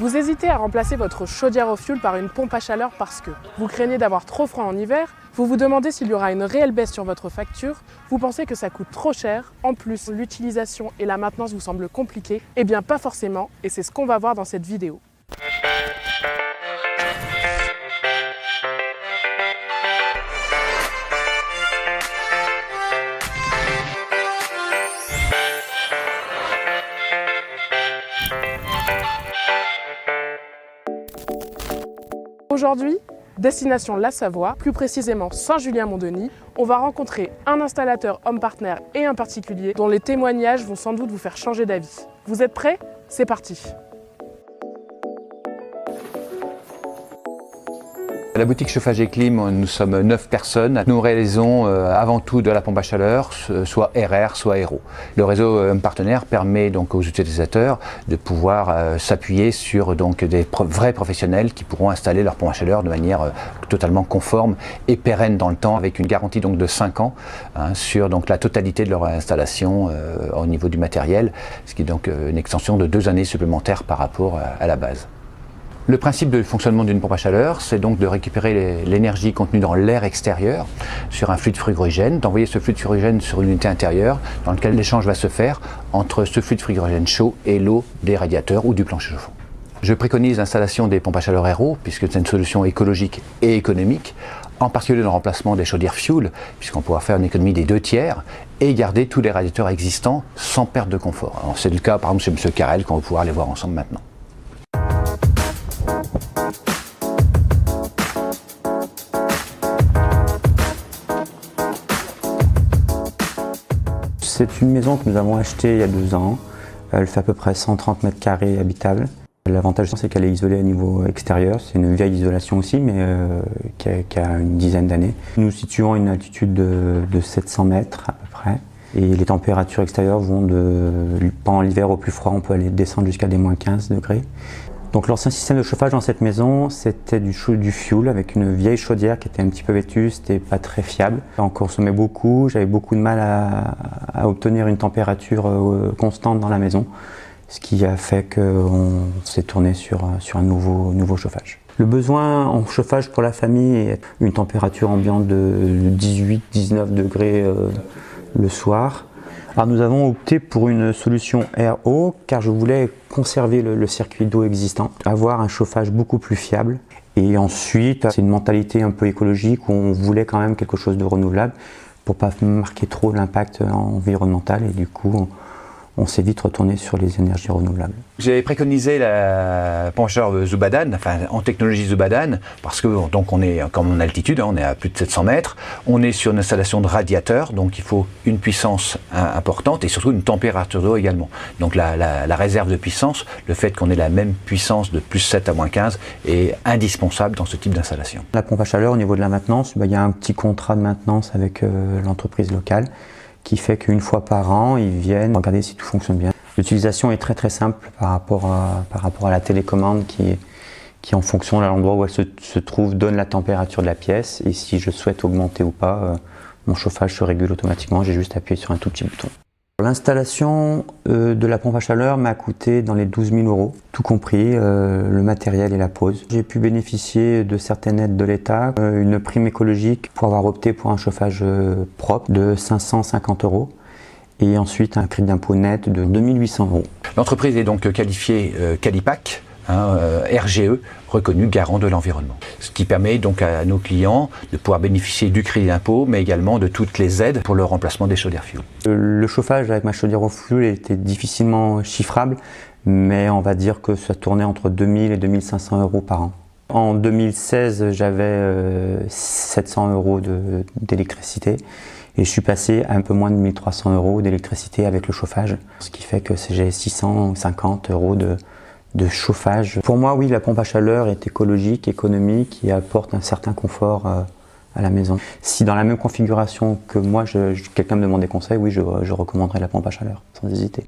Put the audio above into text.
Vous hésitez à remplacer votre chaudière au fioul par une pompe à chaleur parce que vous craignez d'avoir trop froid en hiver, vous vous demandez s'il y aura une réelle baisse sur votre facture, vous pensez que ça coûte trop cher, en plus l'utilisation et la maintenance vous semblent compliquées, eh bien pas forcément, et c'est ce qu'on va voir dans cette vidéo. Aujourd'hui, destination la Savoie, plus précisément Saint-Julien-Mont-Denis, on va rencontrer un installateur homme partenaire et un particulier dont les témoignages vont sans doute vous faire changer d'avis. Vous êtes prêts? C'est parti! À la boutique Chauffage et Clim, nous sommes 9 personnes. Nous réalisons avant tout de la pompe à chaleur, soit RR, soit Aéro. Le réseau homme partenaire permet donc aux utilisateurs de pouvoir s'appuyer sur des vrais professionnels qui pourront installer leur pompe à chaleur de manière totalement conforme et pérenne dans le temps, avec une garantie donc de 5 ans sur la totalité de leur installation au niveau du matériel, ce qui est donc une extension de 2 années supplémentaires par rapport à la base. Le principe de fonctionnement d'une pompe à chaleur, c'est donc de récupérer l'énergie contenue dans l'air extérieur sur un fluide frigorigène, d'envoyer ce fluide frigorigène sur une unité intérieure dans laquelle l'échange va se faire entre ce fluide frigorigène chaud et l'eau des radiateurs ou du plancher chauffant. Je préconise l'installation des pompes à chaleur Aéro puisque c'est une solution écologique et économique, en particulier dans le remplacement des chaudières fuel, puisqu'on pourra faire une économie des 2 tiers et garder tous les radiateurs existants sans perte de confort. C'est le cas par exemple chez M. Carrel qu'on va pouvoir aller voir ensemble maintenant. C'est une maison que nous avons achetée il y a 2 ans. Elle fait à peu près 130 mètres carrés habitables. L'avantage, c'est qu'elle est isolée à niveau extérieur. C'est une vieille isolation aussi, mais qui a une dizaine d'années. Nous nous situons à une altitude de 700 mètres à peu près. Et les températures extérieures vont pendant l'hiver au plus froid, on peut aller descendre jusqu'à des moins 15 degrés. Donc l'ancien système de chauffage dans cette maison, c'était du fioul avec une vieille chaudière qui était un petit peu vétuste et pas très fiable. On consommait beaucoup, j'avais beaucoup de mal à obtenir une température constante dans la maison, ce qui a fait qu'on s'est tourné sur un nouveau chauffage. Le besoin en chauffage pour la famille est une température ambiante de 18-19 degrés le soir. Alors nous avons opté pour une solution RO car je voulais conserver le circuit d'eau existant, avoir un chauffage beaucoup plus fiable. Et ensuite, c'est une mentalité un peu écologique où on voulait quand même quelque chose de renouvelable pour pas marquer trop l'impact environnemental et du coup on s'est vite retourné sur les énergies renouvelables. J'ai préconisé la pompe à chaleur Zubadan, en technologie Zubadan, parce que donc on est comme en altitude, on est à plus de 700 mètres, on est sur une installation de radiateur, donc il faut une puissance importante et surtout une température d'eau également. Donc la réserve de puissance, le fait qu'on ait la même puissance de plus 7 à moins 15 est indispensable dans ce type d'installation. La pompe à chaleur, au niveau de la maintenance, il y a un petit contrat de maintenance avec l'entreprise locale, qui fait qu'une fois par an, ils viennent regarder si tout fonctionne bien. L'utilisation est très simple par rapport à la télécommande qui en fonction de l'endroit où elle se trouve, donne la température de la pièce. Et si je souhaite augmenter ou pas, mon chauffage se régule automatiquement, j'ai juste appuyé sur un tout petit bouton. L'installation de la pompe à chaleur m'a coûté dans les 12 000 €, tout compris le matériel et la pose. J'ai pu bénéficier de certaines aides de l'État, une prime écologique pour avoir opté pour un chauffage propre de 550 € et ensuite un crédit d'impôt net de 2 800 €. L'entreprise est donc qualifiée Qualipac, RGE, reconnu garant de l'environnement. Ce qui permet donc à nos clients de pouvoir bénéficier du crédit d'impôt, mais également de toutes les aides pour le remplacement des chaudières fuel. Le chauffage avec ma chaudière au fioul était difficilement chiffrable, mais on va dire que ça tournait entre 2000 et 2500 € par an. En 2016, j'avais 700 € d'électricité et je suis passé à un peu moins de 1300 € d'électricité avec le chauffage, ce qui fait que j'ai 650 € de chauffage. Pour moi, oui, la pompe à chaleur est écologique, économique et apporte un certain confort à la maison. Si dans la même configuration que moi, quelqu'un me demande des conseils, oui, je recommanderais la pompe à chaleur, sans hésiter.